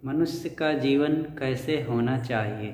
मनुष्य का जीवन कैसे होना चाहिए।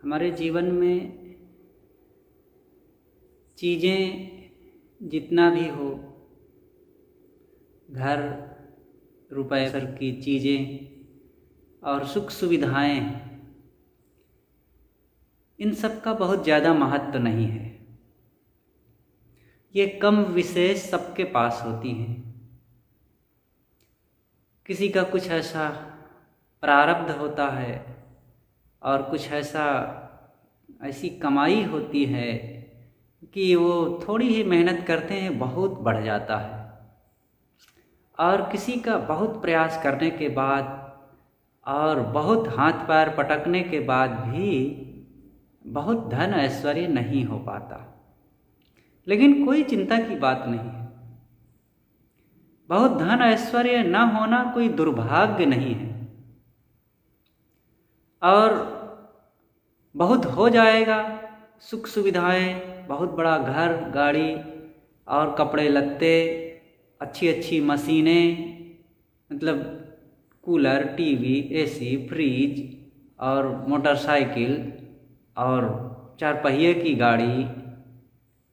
हमारे जीवन में चीज़ें जितना भी हो, घर रुपए सर की चीज़ें और सुख सुविधाएं, इन सब का बहुत ज़्यादा महत्व नहीं है। ये कम विशेष सबके पास होती हैं। किसी का कुछ ऐसा प्रारब्ध होता है और कुछ ऐसी कमाई होती है कि वो थोड़ी ही मेहनत करते हैं बहुत बढ़ जाता है, और किसी का बहुत प्रयास करने के बाद और बहुत हाथ पैर पटकने के बाद भी बहुत धन ऐश्वर्य नहीं हो पाता। लेकिन कोई चिंता की बात नहीं है। बहुत धन ऐश्वर्य न होना कोई दुर्भाग्य नहीं है, और बहुत हो जाएगा सुख सुविधाएं, बहुत बड़ा घर गाड़ी और कपड़े लत्ते, अच्छी अच्छी मशीनें, मतलब कूलर, टीवी, एसी, फ्रिज और मोटरसाइकिल और चार पहिए की गाड़ी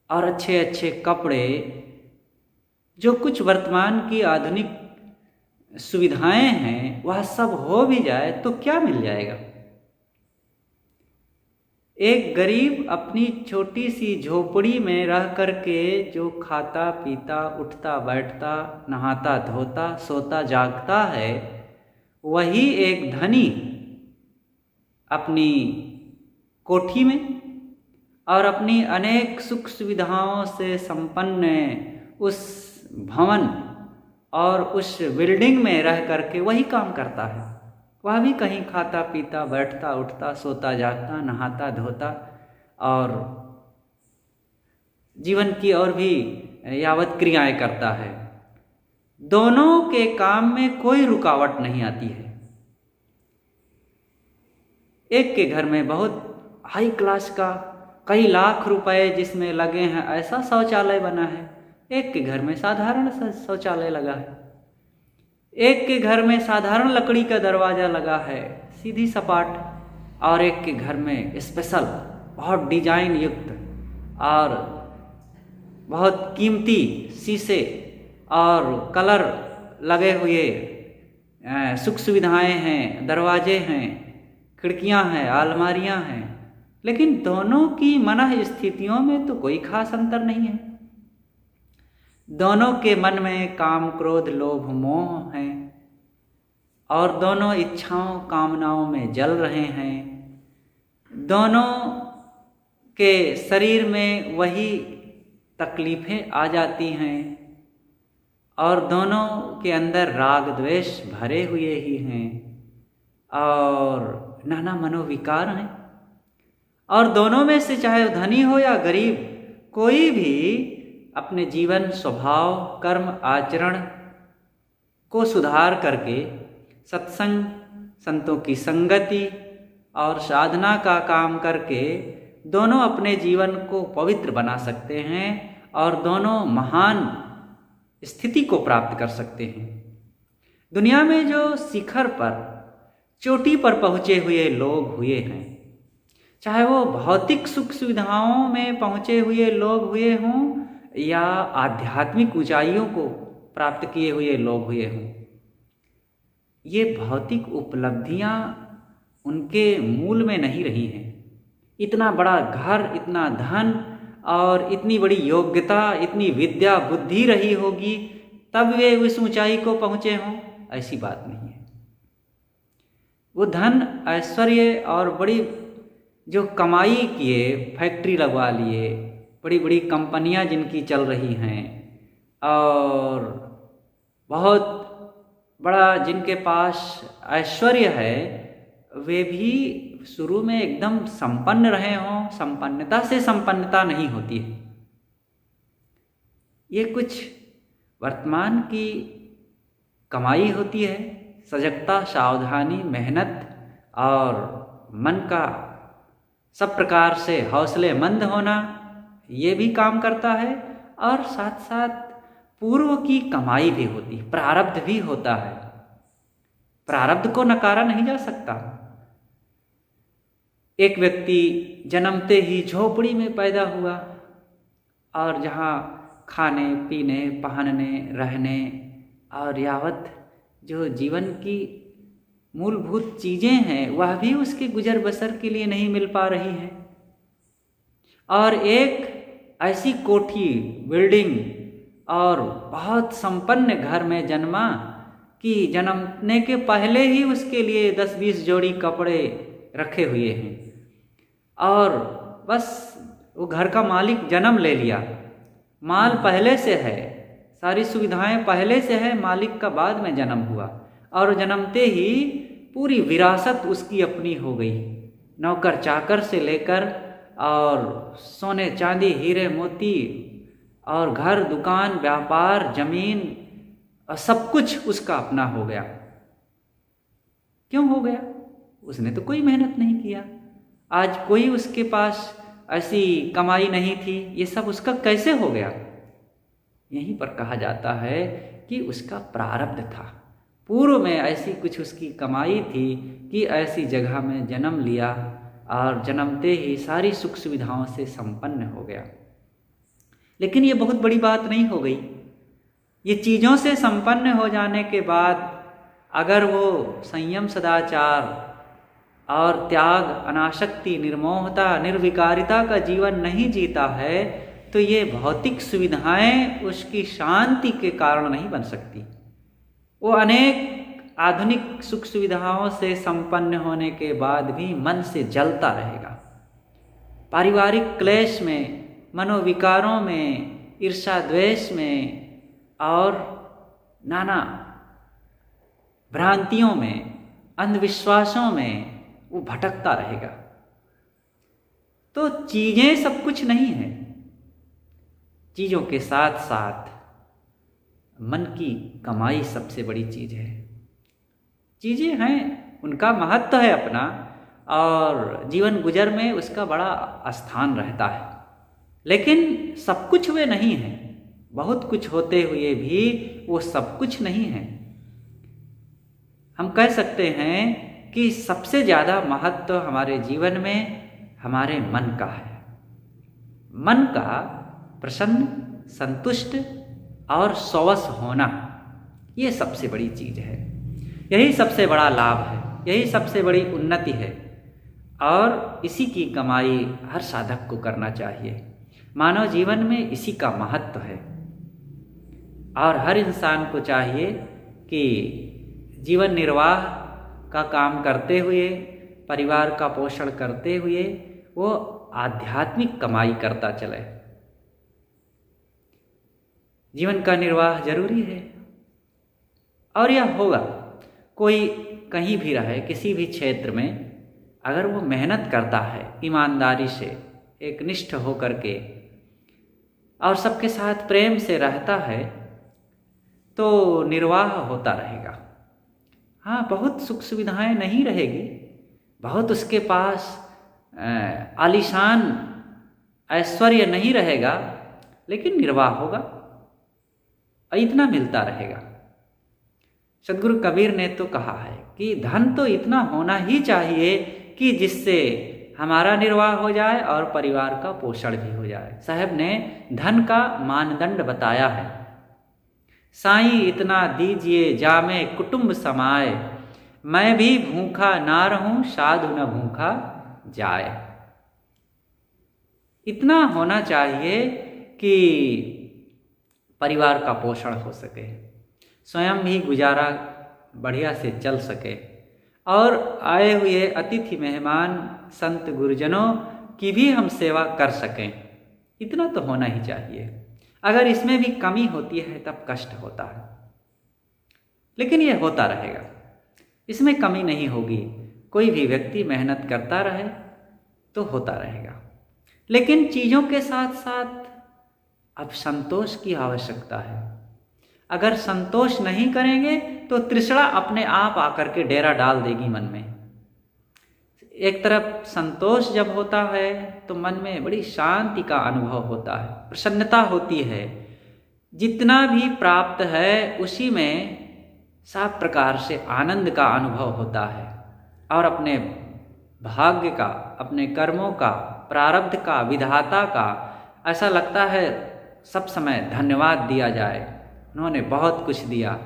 और अच्छे अच्छे कपड़े, जो कुछ वर्तमान की आधुनिक सुविधाएं हैं, वह सब हो भी जाए तो क्या मिल जाएगा। एक गरीब अपनी छोटी सी झोपड़ी में रह करके जो खाता पीता उठता बैठता नहाता धोता सोता जागता है, वही एक धनी अपनी कोठी में और अपनी अनेक सुख सुविधाओं से संपन्न उस भवन और उस बिल्डिंग में रह करके वही काम करता है। वह भी कहीं खाता पीता बैठता उठता सोता जागता नहाता धोता और जीवन की और भी यावत क्रियाएं करता है। दोनों के काम में कोई रुकावट नहीं आती है। एक के घर में बहुत हाई क्लास का कई लाख रुपए जिसमें लगे हैं ऐसा शौचालय बना है, एक के घर में साधारण सा शौचालय लगा है, एक के घर में साधारण लकड़ी का दरवाज़ा लगा है सीधी सपाट, और एक के घर में स्पेशल बहुत डिजाइन युक्त और बहुत कीमती शीशे और कलर लगे हुए सुख सुविधाएं हैं, दरवाजे हैं, खिड़कियां हैं, अलमारियां हैं। लेकिन दोनों की मन स्थितियों में तो कोई खास अंतर नहीं है। दोनों के मन में काम क्रोध लोभ मोह हैं और दोनों इच्छाओं कामनाओं में जल रहे हैं। दोनों के शरीर में वही तकलीफें आ जाती हैं और दोनों के अंदर राग द्वेष भरे हुए ही हैं और नाना मनोविकार हैं। और दोनों में से चाहे धनी हो या गरीब, कोई भी अपने जीवन स्वभाव कर्म आचरण को सुधार करके सत्संग संतों की संगति और साधना का काम करके दोनों अपने जीवन को पवित्र बना सकते हैं और दोनों महान स्थिति को प्राप्त कर सकते हैं। दुनिया में जो शिखर पर चोटी पर पहुँचे हुए लोग हुए हैं, चाहे वो भौतिक सुख सुविधाओं में पहुँचे हुए लोग हुए हों या आध्यात्मिक ऊंचाइयों को प्राप्त किए हुए लोग हुए हों, ये भौतिक उपलब्धियां उनके मूल में नहीं रही हैं। इतना बड़ा घर, इतना धन और इतनी बड़ी योग्यता, इतनी विद्या बुद्धि रही होगी तब वे उस ऊंचाई को पहुँचे हों, ऐसी बात नहीं है। वो धन ऐश्वर्य और बड़ी जो कमाई किए, फैक्ट्री लगवा लिए, बड़ी बड़ी कंपनियां जिनकी चल रही हैं और बहुत बड़ा जिनके पास ऐश्वर्य है, वे भी शुरू में एकदम संपन्न रहे हों। संपन्नता से संपन्नता नहीं होती है। ये कुछ वर्तमान की कमाई होती है। सजगता, सावधानी, मेहनत और मन का सब प्रकार से हौसलेमंद होना, ये भी काम करता है। और साथ साथ पूर्व की कमाई भी होती, प्रारब्ध भी होता है। प्रारब्ध को नकारा नहीं जा सकता। एक व्यक्ति जन्मते ही झोपड़ी में पैदा हुआ और जहाँ खाने पीने पहनने रहने और यावत जो जीवन की मूलभूत चीज़ें हैं वह भी उसके गुजर बसर के लिए नहीं मिल पा रही हैं। और एक ऐसी कोठी बिल्डिंग और बहुत संपन्न घर में जन्मा कि जन्मने के पहले ही उसके लिए 10-20 जोड़ी कपड़े रखे हुए हैं और बस वो घर का मालिक जन्म ले लिया, माल पहले से है, सारी सुविधाएं पहले से है, मालिक का बाद में जन्म हुआ और जन्मते ही पूरी विरासत उसकी अपनी हो गई। नौकर चाकर से लेकर और सोने चांदी हीरे मोती और घर दुकान व्यापार जमीन और सब कुछ उसका अपना हो गया। क्यों हो गया? उसने तो कोई मेहनत नहीं किया। आज कोई उसके पास ऐसी कमाई नहीं थी, ये सब उसका कैसे हो गया? यहीं पर कहा जाता है कि उसका प्रारब्ध था। पूर्व में ऐसी कुछ उसकी कमाई थी कि ऐसी जगह में जन्म लिया और जन्मते ही सारी सुख सुविधाओं से संपन्न हो गया। लेकिन ये बहुत बड़ी बात नहीं हो गई। ये चीज़ों से संपन्न हो जाने के बाद अगर वो संयम सदाचार और त्याग अनासक्ति निर्मोहता निर्विकारिता का जीवन नहीं जीता है तो ये भौतिक सुविधाएं उसकी शांति के कारण नहीं बन सकती। वो अनेक आधुनिक सुख सुविधाओं से संपन्न होने के बाद भी मन से जलता रहेगा। पारिवारिक क्लेश में, मनोविकारों में, ईर्ष्या द्वेष में और नाना भ्रांतियों में, अंधविश्वासों में वो भटकता रहेगा। तो चीजें सब कुछ नहीं है, चीजों के साथ साथ मन की कमाई सबसे बड़ी चीज है। चीजें हैं, उनका महत्व है अपना और जीवन गुजर में उसका बड़ा स्थान रहता है, लेकिन सब कुछ वे नहीं है। बहुत कुछ होते हुए भी वो सब कुछ नहीं है। हम कह सकते हैं कि सबसे ज़्यादा महत्व हमारे जीवन में हमारे मन का है। मन का प्रसन्न, संतुष्ट और स्वस होना, ये सबसे बड़ी चीज़ है। यही सबसे बड़ा लाभ है, यही सबसे बड़ी उन्नति है और इसी की कमाई हर साधक को करना चाहिए। मानव जीवन में इसी का महत्व है और हर इंसान को चाहिए कि जीवन निर्वाह का काम करते हुए, परिवार का पोषण करते हुए वो आध्यात्मिक कमाई करता चले। जीवन का निर्वाह जरूरी है और यह होगा। कोई कहीं भी रहे, किसी भी क्षेत्र में, अगर वो मेहनत करता है ईमानदारी से, एक निष्ठ होकर के और सबके साथ प्रेम से रहता है तो निर्वाह होता रहेगा। हाँ, बहुत सुख सुविधाएं नहीं रहेगी, बहुत उसके पास आलीशान ऐश्वर्य नहीं रहेगा, लेकिन निर्वाह होगा, इतना मिलता रहेगा। सदगुरु कबीर ने तो कहा है कि धन तो इतना होना ही चाहिए कि जिससे हमारा निर्वाह हो जाए और परिवार का पोषण भी हो जाए। साहब ने धन का मानदंड बताया है। साईं इतना दीजिए जामे कुटुंब समाए, मैं भी भूखा ना रहूं साधु न भूखा जाए। इतना होना चाहिए कि परिवार का पोषण हो सके, स्वयं भी गुजारा बढ़िया से चल सके और आए हुए अतिथि मेहमान संत गुरुजनों की भी हम सेवा कर सकें। इतना तो होना ही चाहिए। अगर इसमें भी कमी होती है तब कष्ट होता है, लेकिन यह होता रहेगा, इसमें कमी नहीं होगी। कोई भी व्यक्ति मेहनत करता रहे तो होता रहेगा, लेकिन चीज़ों के साथ साथ अब संतोष की आवश्यकता है। अगर संतोष नहीं करेंगे तो तृष्णा अपने आप आकर के डेरा डाल देगी मन में। एक तरफ संतोष जब होता है तो मन में बड़ी शांति का अनुभव होता है, प्रसन्नता होती है, जितना भी प्राप्त है उसी में सब प्रकार से आनंद का अनुभव होता है और अपने भाग्य का, अपने कर्मों का, प्रारब्ध का, विधाता का ऐसा लगता है सब समय धन्यवाद दिया जाए, उन्होंने बहुत कुछ दिया।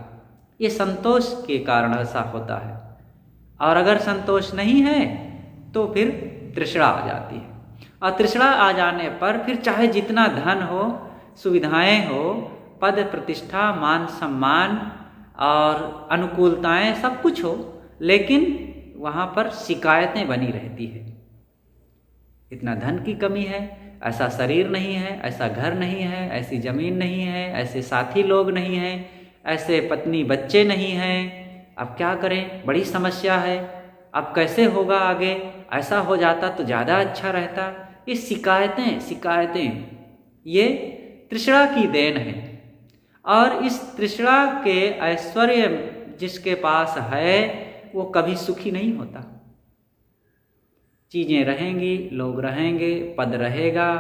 ये संतोष के कारण ऐसा होता है। और अगर संतोष नहीं है तो फिर तृष्णा आ जाती है, और तृष्णा आ जाने पर फिर चाहे जितना धन हो, सुविधाएं हो, पद प्रतिष्ठा, मान सम्मान और अनुकूलताएं सब कुछ हो, लेकिन वहाँ पर शिकायतें बनी रहती है। इतना धन की कमी है, ऐसा शरीर नहीं है, ऐसा घर नहीं है, ऐसी ज़मीन नहीं है, ऐसे साथी लोग नहीं हैं, ऐसे पत्नी बच्चे नहीं हैं, अब क्या करें, बड़ी समस्या है, अब कैसे होगा आगे, ऐसा हो जाता तो ज़्यादा अच्छा रहता। ये शिकायतें ये तृष्णा की देन है। और इस तृष्णा के ऐश्वर्य जिसके पास है वो कभी सुखी नहीं होता। चीज़ें रहेंगी, लोग रहेंगे, पद रहेगा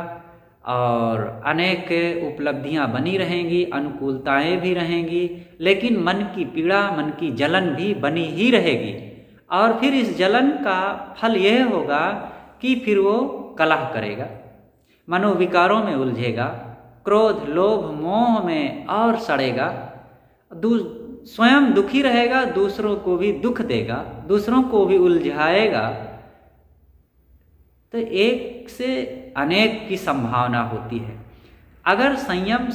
और अनेक उपलब्धियां बनी रहेंगी, अनुकूलताएं भी रहेंगी, लेकिन मन की पीड़ा, मन की जलन भी बनी ही रहेगी। और फिर इस जलन का फल यह होगा कि फिर वो कलह करेगा, मनोविकारों में उलझेगा, क्रोध, लोभ, मोह में और सड़ेगा, स्वयं दुखी रहेगा, दूसरों को भी दुख देगा, दूसरों को भी उलझाएगा। तो एक से अनेक की संभावना होती है। अगर संयम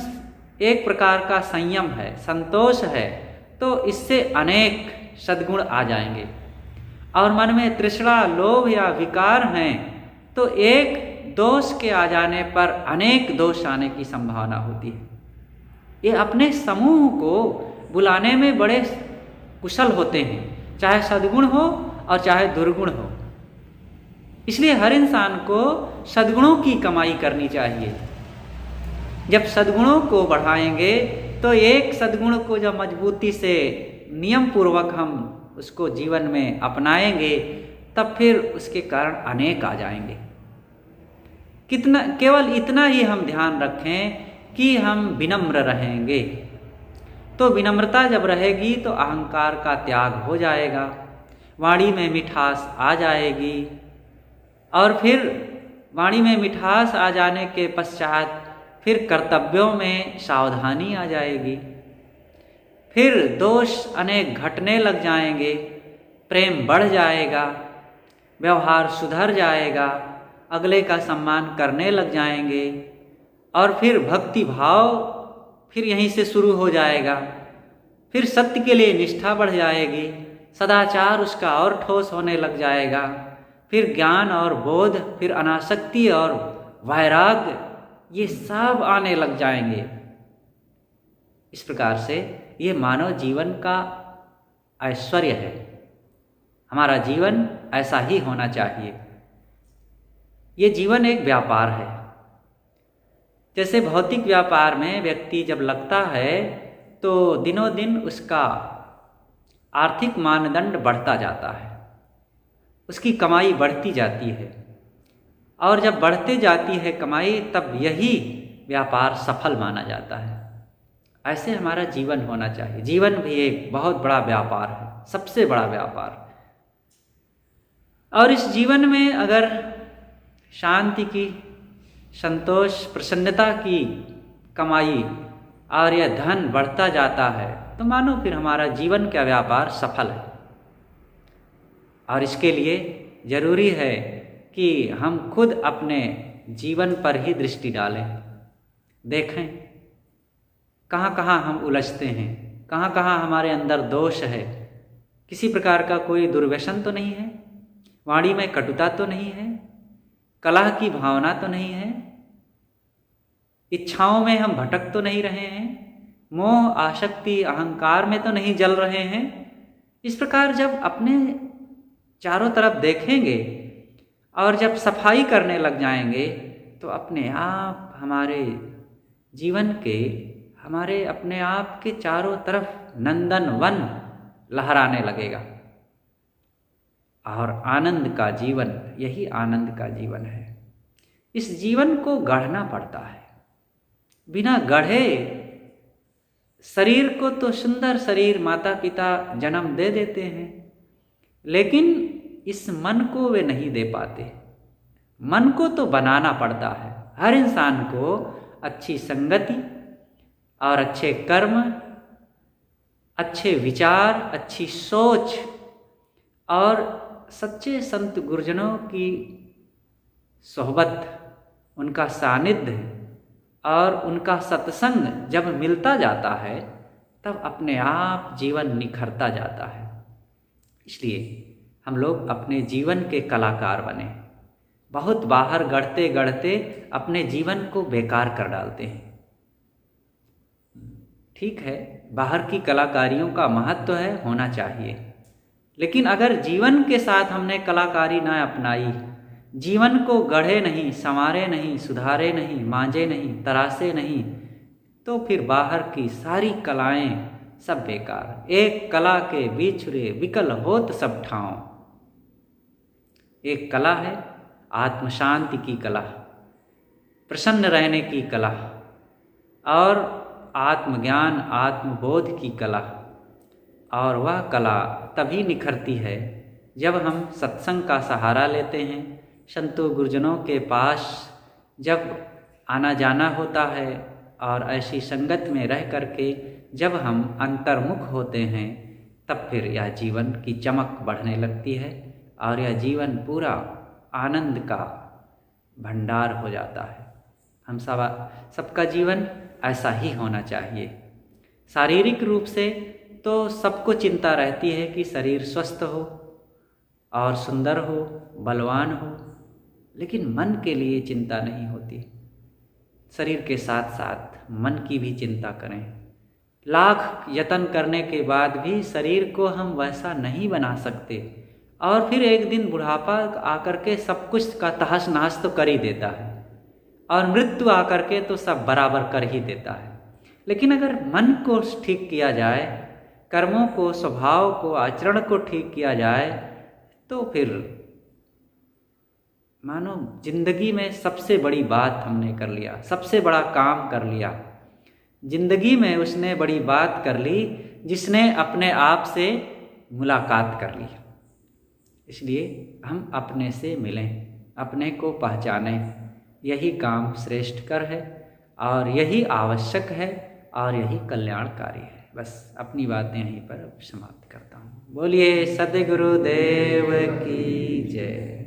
एक प्रकार का संयम है, संतोष है, तो इससे अनेक सद्गुण आ जाएंगे। और मन में तृष्णा, लोभ या विकार हैं तो एक दोष के आ जाने पर अनेक दोष आने की संभावना होती है। ये अपने समूह को बुलाने में बड़े कुशल होते हैं, चाहे सद्गुण हो और चाहे दुर्गुण हो। इसलिए हर इंसान को सद्गुणों की कमाई करनी चाहिए। जब सद्गुणों को बढ़ाएंगे तो एक सद्गुण को जब मजबूती से नियम पूर्वक हम उसको जीवन में अपनाएंगे तब फिर उसके कारण अनेक आ जाएंगे। केवल इतना ही हम ध्यान रखें कि हम विनम्र रहेंगे। तो विनम्रता जब रहेगी तो अहंकार का त्याग हो जाएगा, वाणी में मिठास आ जाएगी, और फिर वाणी में मिठास आ जाने के पश्चात फिर कर्तव्यों में सावधानी आ जाएगी, फिर दोष अनेक घटने लग जाएंगे, प्रेम बढ़ जाएगा, व्यवहार सुधर जाएगा, अगले का सम्मान करने लग जाएंगे, और फिर भक्ति भाव फिर यहीं से शुरू हो जाएगा, फिर सत्य के लिए निष्ठा बढ़ जाएगी, सदाचार उसका और ठोस होने लग जाएगा, फिर ज्ञान और बोध, फिर अनासक्ति और वैराग्य, ये सब आने लग जाएंगे। इस प्रकार से ये मानव जीवन का ऐश्वर्य है। हमारा जीवन ऐसा ही होना चाहिए। ये जीवन एक व्यापार है। जैसे भौतिक व्यापार में व्यक्ति जब लगता है तो दिनों दिन उसका आर्थिक मानदंड बढ़ता जाता है, उसकी कमाई बढ़ती जाती है, और जब बढ़ते जाती है कमाई तब यही व्यापार सफल माना जाता है। ऐसे हमारा जीवन होना चाहिए। जीवन भी एक बहुत बड़ा व्यापार है, सबसे बड़ा व्यापार। और इस जीवन में अगर शांति की, संतोष, प्रसन्नता की कमाई और यह धन बढ़ता जाता है तो मानो फिर हमारा जीवन का व्यापार सफल है। और इसके लिए जरूरी है कि हम खुद अपने जीवन पर ही दृष्टि डालें, देखें कहाँ कहाँ हम उलझते हैं, कहाँ कहाँ हमारे अंदर दोष है, किसी प्रकार का कोई दुर्व्यसन तो नहीं है, वाणी में कटुता तो नहीं है, कलह की भावना तो नहीं है, इच्छाओं में हम भटक तो नहीं रहे हैं, मोह, आसक्ति, अहंकार में तो नहीं जल रहे हैं। इस प्रकार जब अपने चारों तरफ देखेंगे और जब सफाई करने लग जाएंगे तो अपने आप हमारे जीवन के, हमारे अपने आप के चारों तरफ नंदन वन लहराने लगेगा। और आनंद का जीवन, यही आनंद का जीवन है। इस जीवन को गढ़ना पड़ता है। बिना गढ़े शरीर को तो सुंदर शरीर माता पिता जन्म दे देते हैं, लेकिन इस मन को वे नहीं दे पाते। मन को तो बनाना पड़ता है। हर इंसान को अच्छी संगति और अच्छे कर्म, अच्छे विचार, अच्छी सोच और सच्चे संत गुरुजनों की सोहबत, उनका सानिध्य और उनका सत्संग जब मिलता जाता है तब अपने आप जीवन निखरता जाता है। इसलिए हम लोग अपने जीवन के कलाकार बने। बहुत बाहर गढ़ते गढ़ते अपने जीवन को बेकार कर डालते हैं। ठीक है, बाहर की कलाकारियों का महत्व है, होना चाहिए, लेकिन अगर जीवन के साथ हमने कलाकारी ना अपनाई, जीवन को गढ़े नहीं, संवारे नहीं, सुधारे नहीं, मांजे नहीं, तरासे नहीं, तो फिर बाहर की सारी कलाएं सब बेकार। एक कला के बिछुरे विकल होत सब ठाव। एक कला है आत्म शांति की कला, प्रसन्न रहने की कला और आत्मज्ञान आत्मबोध की कला। और वह कला तभी निखरती है जब हम सत्संग का सहारा लेते हैं। संतों गुरुजनों के पास जब आना जाना होता है और ऐसी संगत में रह करके जब हम अंतर्मुख होते हैं, तब फिर यह जीवन की चमक बढ़ने लगती है और यह जीवन पूरा आनंद का भंडार हो जाता है। हम सबका जीवन ऐसा ही होना चाहिए। शारीरिक रूप से तो सबको चिंता रहती है कि शरीर स्वस्थ हो और सुंदर हो, बलवान हो, लेकिन मन के लिए चिंता नहीं होती। शरीर के साथ साथ मन की भी चिंता करें। लाख यत्न करने के बाद भी शरीर को हम वैसा नहीं बना सकते और फिर एक दिन बुढ़ापा आकर के सब कुछ का तहस नहस तो कर ही देता है और मृत्यु आकर के तो सब बराबर कर ही देता है। लेकिन अगर मन को ठीक किया जाए, कर्मों को, स्वभाव को, आचरण को ठीक किया जाए, तो फिर मानो जिंदगी में सबसे बड़ी बात हमने कर लिया, सबसे बड़ा काम कर लिया। जिंदगी में उसने बड़ी बात कर ली जिसने अपने आप से मुलाकात कर ली। इसलिए हम अपने से मिलें, अपने को पहचानें। यही काम श्रेष्ठ कर है और यही आवश्यक है और यही कल्याणकारी है। बस अपनी बातें यहीं पर समाप्त करता हूँ। बोलिए सद्गुरुदेव की जय।